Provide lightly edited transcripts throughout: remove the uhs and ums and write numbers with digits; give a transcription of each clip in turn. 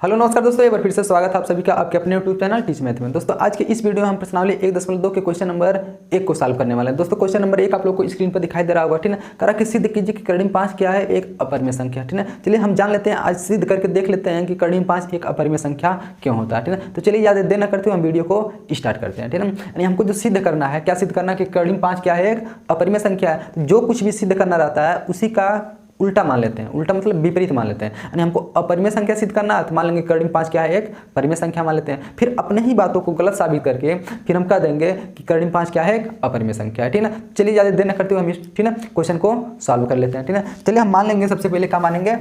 Hello नमस्कार दोस्तों, एक बार फिर से स्वागत है आप सभी का आपके अपने यूट्यूब चैनल टीच मैथ में। दोस्तों आज के इस वीडियो में हम प्रश्नावली 1.2 के क्वेश्चन नंबर 1 को सॉल्व करने वाले हैं। दोस्तों क्वेश्चन नंबर 1 आप लोग को स्क्रीन पर दिखाई दे रहा होगा, ठीक है। करा कि सिद्ध कीजिए कि कर्णिम 5 क्या है, एक अपरिमेय संख्या, ठीक है। चलिए हम जान लेते हैं, आज सिद्ध करके देख लेते हैं कि कर्णिम 5 एक अपरिमेय संख्या क्यों होता है, ठीक है। तो चलिए ज़्यादा देर न करते हुए हम वीडियो को स्टार्ट करते हैं, ठीक है। यानी हमको जो सिद्ध करना है, क्या सिद्ध करना है कि कर्णिम 5 क्या है, एक अपरिमेय संख्या है। जो कुछ भी सिद्ध करना रहता है उसी का उल्टा मान लेते हैं, उल्टा मतलब विपरीत मान लेते हैं। यानी हमको अपरिमेय संख्या सिद्ध करना है तो मान लेंगे कर्णिम 5 क्या है, एक परिमेय संख्या मान लेते हैं। फिर अपने ही बातों को गलत साबित करके फिर हम कह देंगे कि कर्णिम 5 क्या है, एक अपरिमेय संख्या है, ठीक है। चलिए ज़्यादा देर न करते हुए हम ठीक है क्वेश्चन को सॉल्व कर लेते हैं, ठीक है। चलिए हम मान लेंगे, सबसे पहले क्या मानेंगे,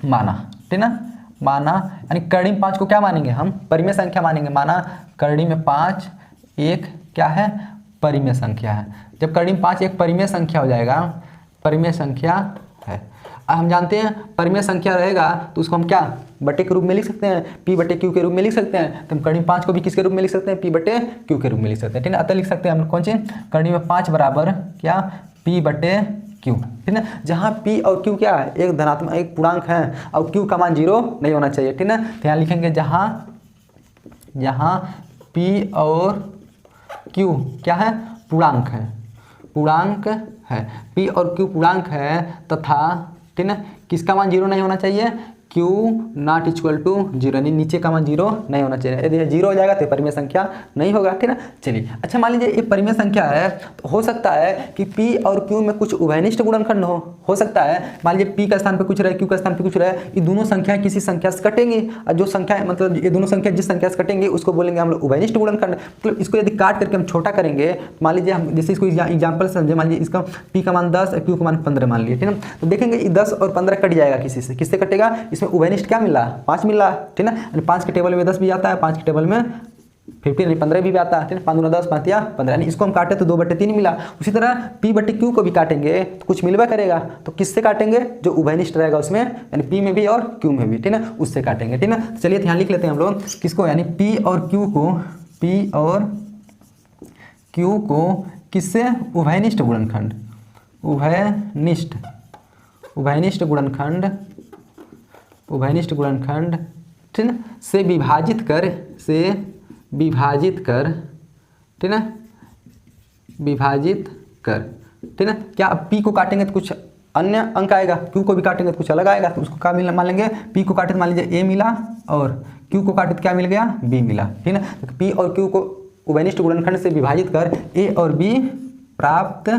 माना, ठीक है। माना यानी कर्णिम 5 को क्या मानेंगे हम, परिमेय संख्या मानेंगे। माना कर्णिम 5 एक क्या है, परिमेय संख्या है। जब कर्णिम 5 एक परिमेय संख्या हो जाएगा, परिमेय संख्या है, हम जानते हैं परिमेय संख्या रहेगा तो उसको हम क्या बटे के रूप में लिख सकते हैं, p बटे q के रूप में लिख सकते हैं। तो हम कर्णिम 5 को भी किसके रूप में लिख सकते हैं, p बटे q के रूप में लिख सकते हैं, ठीक है। अतः लिख सकते हैं हम कौन सी, कर्णिम 5 बराबर क्या, p बटे q, ठीक है। जहाँ p और q क्या है, एक धनात्मक एक पूर्णांक है और q का मान 0 नहीं होना चाहिए, ठीक है। तो यहाँ लिखेंगे जहाँ p और q क्या है, पूर्णांक है, पूर्णांक है, p और q पूर्णांक है तथा ठीक है किसका मान 0 नहीं होना चाहिए, q नॉट इक्वल टू 0, यानी नीचे का मान 0 नहीं होना चाहिए। यदि 0 हो जाएगा तो परिमेय संख्या नहीं होगा, ठीक है। चलिए अच्छा मान लीजिए ये परिमेय संख्या है तो हो सकता है कि p और q में कुछ उभयनिष्ठ गुणनखंड हो सकता है। मान लीजिए p का स्थान पे कुछ रहे, q का स्थान पे कुछ रहे, ये दोनों संख्याएं किसी संख्या से कटेंगी और जो संख्या मतलब ये दोनों संख्या जिस संख्या से कटेंगी उसको बोलेंगे हम लोग उभयनिष्ठ गुणनखंड। मतलब इसको यदि काट करके हम छोटा करेंगे, मान लीजिए हम जैसे इसको एग्जाम्पल समझे, मान लीजिए इसका p का मान 10 और q का मान 15 मान लिए, ठीक है। तो देखेंगे ये 10 और 15 कट जाएगा, किसी से किससे कटेगा, इसमें उभयनिष्ठ क्या मिला, 5 मिल रहा है, ठीक है ना। 5 के टेबल में 10 भी आता है, 5 के टेबल में 15 भी आता है, ठीक है। 5 गुना 10 5 या 15, यानी इसको हम काटे तो 2/3 मिला। उसी तरह p बटे q को भी काटेंगे तो कुछ मिलवा करेगा, तो किससे काटेंगे, जो उभयनिष्ठ रहेगा उसमें, यानी p में भी और q में भी, ठीक है, उससे काटेंगे, ठीक है। तो चलिए ध्यान लिख लेते हैं हम लोग किसको, यानी p और q को किससे, उभयनिष्ठ गुणनखंड, उभयनिष्ठ गुणनखंड ठीक है से विभाजित कर, ठीक है, विभाजित कर, ठीक है। क्या अब p को काटेंगे तो कुछ अन्य अंक आएगा, q को भी काटेंगे तो कुछ अलग आएगा, तो उसको क्या मिला, मान लेंगे p को काटे तो मान लीजिए a मिला और q को काटे तो क्या मिल गया, b मिला, ठीक है। तो p और q को उभयनिष्ठ गुणनखंड से विभाजित कर a और b प्राप्त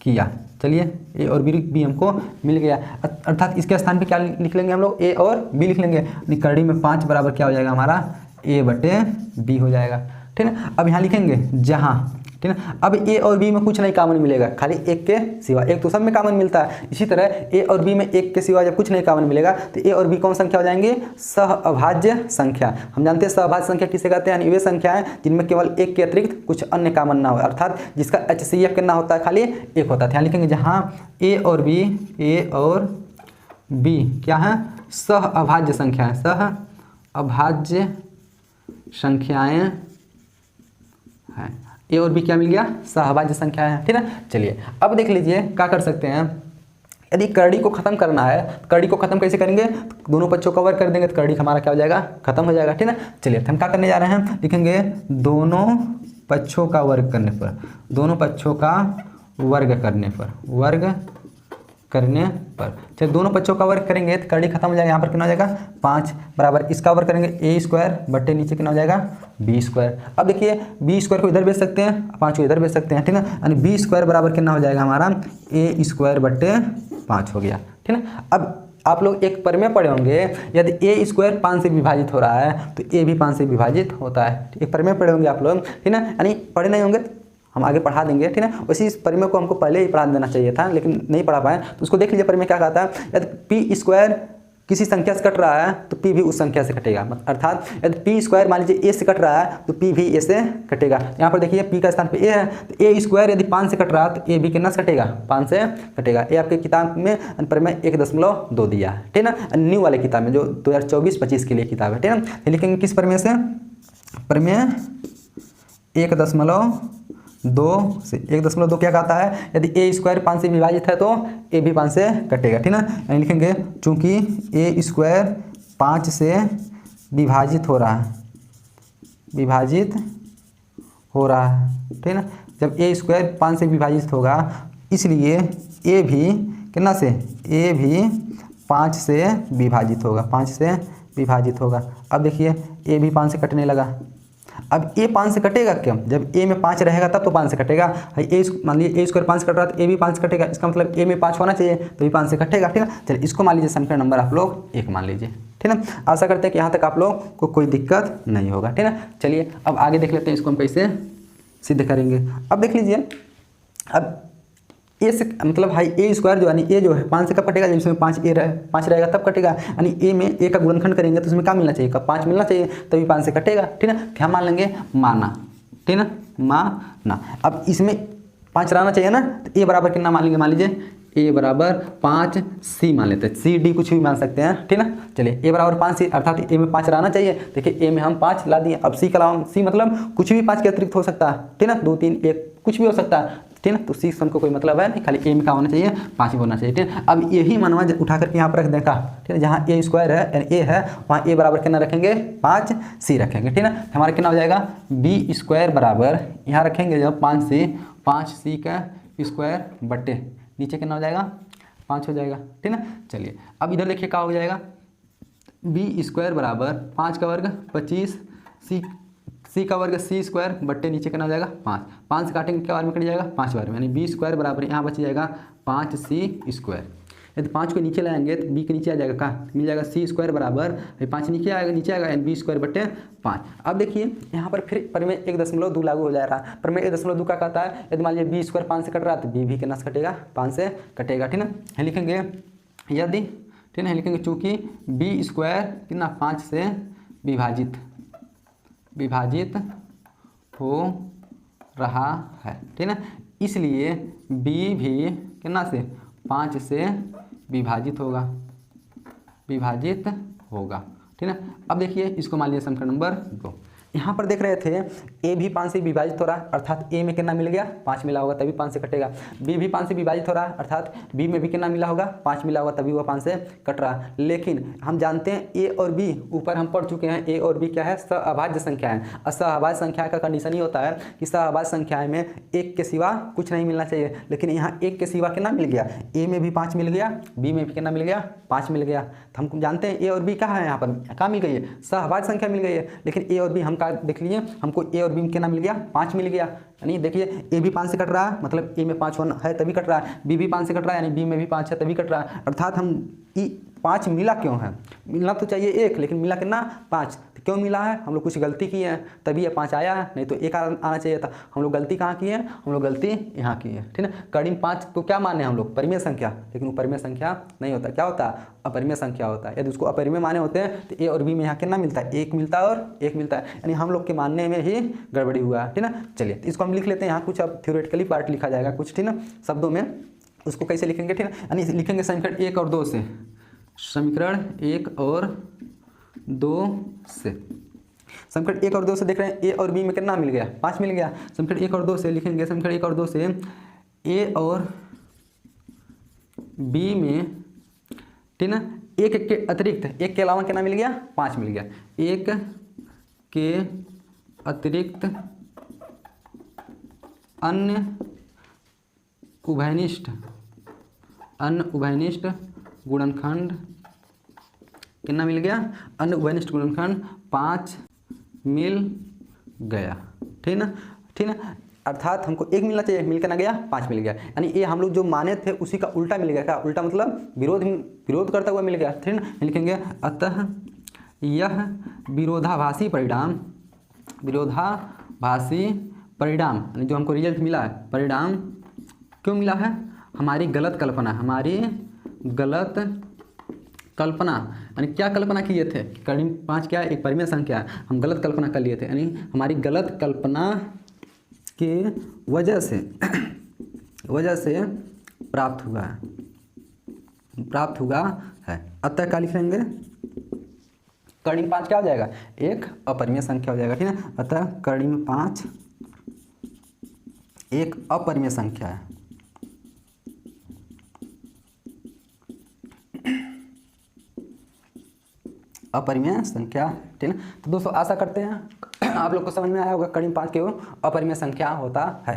किया। चलिए a और b हमको मिल गया, अर्थात इसके स्थान पे क्या लिख लेंगे हम लोग, a और b लिख लेंगे। कर्णिम 5 बराबर क्या हो जाएगा हमारा, a बटे b हो जाएगा, ठीक है। अब यहाँ लिखेंगे जहाँ, ठीक है। अब a और b में कुछ नहीं कॉमन मिलेगा, खाली एक के सिवा, एक तो सब में कॉमन मिलता है। इसी तरह a और b में एक के सिवा जब कुछ नहीं कॉमन मिलेगा तो a और b कौन संख्या हो जाएंगे, सहअभाज्य संख्या। हम जानते हैं सहअभाज्य संख्या किसे कहते हैं, यानी वे संख्या है जिनमें केवल एक के अतिरिक्त कुछ अन्य कॉमन ना हो, अर्थात जिसका HCF कितना होता है, खाली एक होता है। यहाँ लिखेंगे जहाँ a और b क्या है, सहअभाज्य संख्या है, सहअभाज्य संख्याएं हैं। a और b क्या मिल गया, सहअभाज्य संख्या है, ठीक है। चलिए अब देख लीजिए क्या कर सकते हैं, यदि कर्णी को खत्म करना है, कर्णी को खत्म कैसे करेंगे, तो दोनों पक्षों का वर्ग कर देंगे तो कर्णी हमारा क्या हो जाएगा, खत्म हो जाएगा, ठीक है। चलिए हम क्या करने जा रहे हैं, लिखेंगे दोनों पक्षों का वर्ग करने पर, दोनों पक्षों का वर्ग करने पर चलिए दोनों पक्षों का वर्ग करेंगे तो कर्णी खत्म हो जाएगा। यहाँ पर कितना हो जाएगा, 5 बराबर इसका वर्ग करेंगे a² बटे नीचे कितना हो जाएगा, b²। अब देखिए b² को इधर भेज सकते हैं, 5 को इधर भेज सकते हैं, ठीक है। यानी b² बराबर कितना हो जाएगा हमारा, a² बटे 5 हो गया, ठीक है। अब आप लोग एक परिमेय पढ़े होंगे, यदि a² 5 से विभाजित हो रहा है तो a भी 5 से विभाजित होता है, एक परिमेय पढ़े होंगे आप लोग, ठीक है। यानी पढ़े नहीं होंगे हम आगे पढ़ा देंगे, ठीक है। वैसे इस परिमेय को हमको पहले ही पढ़ा देना चाहिए था लेकिन नहीं पढ़ा पाए, तो उसको देख लीजिए परिमेय क्या कहता है, यदि p² किसी संख्या से कट रहा है तो p भी उस संख्या से कटेगा, अर्थात यदि p² मान लीजिए a से कट रहा है तो p भी a से कटेगा। यहाँ पर देखिए p का स्थान पे a है तो a² यदि 5 से कट रहा है तो a भी कितना से कटेगा, 5 से कटेगा। ये आपके किताब में परिमेय 1.2 दिया है, ठीक है ना, न्यू वाले किताब में जो 2024-25 के लिए किताब है, ठीक है ना। लिखेंगे किस परिमेय से, परिमेय 1.2 से 1.2 क्या कहता है, यदि a² 5 से विभाजित है तो a भी 5 से कटेगा, ठीक है ना। यानी लिखेंगे चूंकि a² 5 से विभाजित हो रहा है, ठीक है ना। जब ए स्क्वायर 5 से विभाजित होगा, इसलिए ए भी कितना से, ए भी 5 से विभाजित होगा, 5 से विभाजित होगा। अब देखिए ए भी 5 से कटने लगा। अब ए 5 से कटेगा क्यों, जब ए में 5 रहेगा तब तो 5 से कटेगा। ए मान लीजिए ए स्क्वायर 5 कट रहा है तो ए भी 5 से कटेगा, इसका मतलब ए में 5 होना चाहिए तो भी 5 से कटेगा, ठीक है। चलिए इसको मान लीजिए समीकरण नंबर आप लोग 1 मान लीजिए, ठीक है। आशा करते हैं कि यहाँ तक आप लोग को कोई दिक्कत नहीं होगा, ठीक है। चलिए अब आगे देख लेते हैं इसको हम कैसे सिद्ध करेंगे। अब देख लीजिए, अब ए से मतलब भाई ए स्क्वायर जो है ए जो है 5 से कब कटेगा, जब इसमें 5 रहेगा तब कटेगा, यानी ए में ए का गुणनखंड करेंगे तो उसमें क्या मिलना चाहिए, 5 मिलना चाहिए, तभी 5 से कटेगा, ठीक है। क्या मान लेंगे, माना, ठीक है ना, माना। अब इसमें 5 रहना चाहिए ना, तो ए बराबर कितना मान लेंगे, मान लीजिए ए बराबर 5 सी मान लेते हैं, सी डी कुछ भी मान सकते हैं, ठीक है ना। चलिए ए बराबर 5 सी, अर्थात ए में 5 रहना चाहिए। देखिए ए में हम 5 ला दिए। अब सी का अलावा सी मतलब कुछ भी 5 के अतिरिक्त हो सकता है, ठीक है ना, 2 3 1 कुछ भी हो सकता है, ठीक है। तो सी से हमको कोई मतलब है नहीं, खाली ए में क्या होना चाहिए, 5 ही होना चाहिए, ठीक है। अब यही मनवा उठा करके यहाँ पर रख देखा, ठीक है, जहाँ ए स्क्वायर है ए है वहाँ ए बराबर कितना रखेंगे, 5 सी रखेंगे, ठीक है ना। हमारा कितना हो जाएगा, बी स्क्वायर बराबर यहाँ रखेंगे जब 5 सी का स्क्वायर बट्टे नीचे कितना हो जाएगा, 5 हो जाएगा, ठीक है ना। चलिए अब इधर देखिए क्या हो जाएगा, बी स्क्वायर बराबर 5 का वर्ग 25 सी का वर्ग सी स्क्वायर बट्टे नीचे कितना हो जाएगा, 5 से काटेंगे क्या बार में कट जाएगा, 5 बार में, यानी बी स्क्वायर बराबर यहाँ बच जाएगा 5 सी स्क्वायर। यदि 5 को नीचे लाएंगे तो बी के नीचे आ जाएगा, कहाँ मिल जाएगा, सी स्क्वायर बराबर 5 नीचे आएगा यानी बी स्क्वायर बट्टे 5। अब देखिए यहाँ पर फिर परिमेय 1.2 लागू हो जा रहा है। परिमेय 1.2 का कहता है यदि मान लीजिए बी स्क्वायर 5 से कट रहा है तो बी भी कितना से कटेगा, 5 से कटेगा, ठीक है। लिखेंगे यदि, ठीक है, लिखेंगे चूँकि बी स्क्वायर कितना 5 से विभाजित हो रहा है, ठीक है, इसलिए बी भी कितना से 5 से विभाजित होगा, ठीक है। अब देखिए इसको मान लीजिए समीकरण नंबर 2। यहाँ पर देख रहे थे ए भी 5 से विभाजित हो रहा है, अर्थात ए में कितना मिल गया, 5 मिला होगा तभी 5 से कटेगा। बी भी 5 से विभाजित हो रहा है, अर्थात बी में भी कितना मिला होगा, 5 मिला होगा तभी वह 5 से कट रहा है। लेकिन हम जानते हैं ए और बी ऊपर हम पढ़ चुके हैं, ए और बी क्या है, सहअभाज्य संख्या है। असहअभाज्य संख्या का कंडीशन ही होता है कि सहअभाज्य संख्या में एक के सिवा कुछ नहीं मिलना चाहिए, लेकिन यहाँ एक के सिवा कितना मिल गया, ए में भी 5 मिल गया, बी में भी कितना मिल गया, 5 मिल गया। तो हम जानते हैं ए और बी क्या है, यहाँ पर क्या मिल गई है, सहअभाज्य संख्या मिल गई है। लेकिन ए और बी हम का देख लीजिए, हमको ए और बी में कितना मिल गया, 5 मिल गया। यानी देखिए ए भी 5 से कट रहा है, मतलब ए में 5 होना है तभी कट रहा है, बी भी 5 से कट रहा है यानी बी में भी 5 है तभी कट रहा है। अर्थात हम 5 मिला क्यों है, मिलना तो चाहिए 1 लेकिन मिला कितना, 5। तो क्यों मिला है, हम लोग कुछ गलती किए हैं तभी ये 5 आया है, नहीं तो 1 आना चाहिए था। हम लोग गलती कहाँ की है, हम लोग गलती यहाँ की है, ठीक है। करीब 5 को क्या माने हम लोग, परिमेय संख्या, लेकिन वो परिमेय संख्या नहीं होता, क्या होता है, अपरिमेय संख्या होता है। यदि उसको अपरिमेय माने होते हैं तो ए और बी में यहाँ कितना मिलता है, 1 मिलता है और 1 मिलता है, यानी हम लोग के मानने में ही गड़बड़ी हुआ है, ठीक है ना। चलिए तो इसको हम लिख लेते हैं, यहाँ कुछ अब थ्योरेटिकली पार्ट लिखा जाएगा कुछ, ठीक है ना, शब्दों में। उसको कैसे लिखेंगे, ठीक है, यानी लिखेंगे समीकरण 1 और 2 से, समीकरण 1 और 2 से, समीकरण 1 और 2 से देख रहे हैं ए और बी में कितना मिल गया, 5 मिल गया। समीकरण 1 और 2 से लिखेंगे, समीकरण 1 और 2 से ए और बी में, ठीक ना, 1 के अतिरिक्त 1 के अलावा कितना मिल गया, 5 मिल गया। 1 के अतिरिक्त अन्य उभयनिष्ठ गुणनखंड कितना मिल गया, अन्य उभयनिष्ठ गुणनखंड 5 मिल गया, ठीक ना, ठीक ना। अर्थात हमको 1 मिलना चाहिए, मिल के ना गया, 5 मिल गया, यानी ये हम लोग जो माने थे उसी का उल्टा मिल गया। क्या उल्टा मतलब, विरोध करता हुआ मिल गया, ठीक ना। लिखेंगे अतः यह विरोधाभासी परिणाम जो हमको रिजल्ट मिला है, परिणाम क्यों मिला है, हमारी गलत कल्पना, यानी क्या कल्पना किए थे, करीब 5 क्या एक परिमेय संख्या, हम गलत कल्पना कर लिए थे, यानी हमारी गलत कल्पना के वजह से प्राप्त हुआ है। अतः क्या लिखेंगे, करीब 5 क्या हो जाएगा, एक अपरिमेय संख्या हो जाएगा, ठीक है। अतः करीब 5 एक अपरिमेय संख्या है। अपरिमेय संख्या, ठीक है। तो दोस्तों आशा करते हैं आप लोग को समझ में आया होगा कड़ी 5 क्यों अपरिमेय संख्या होता है।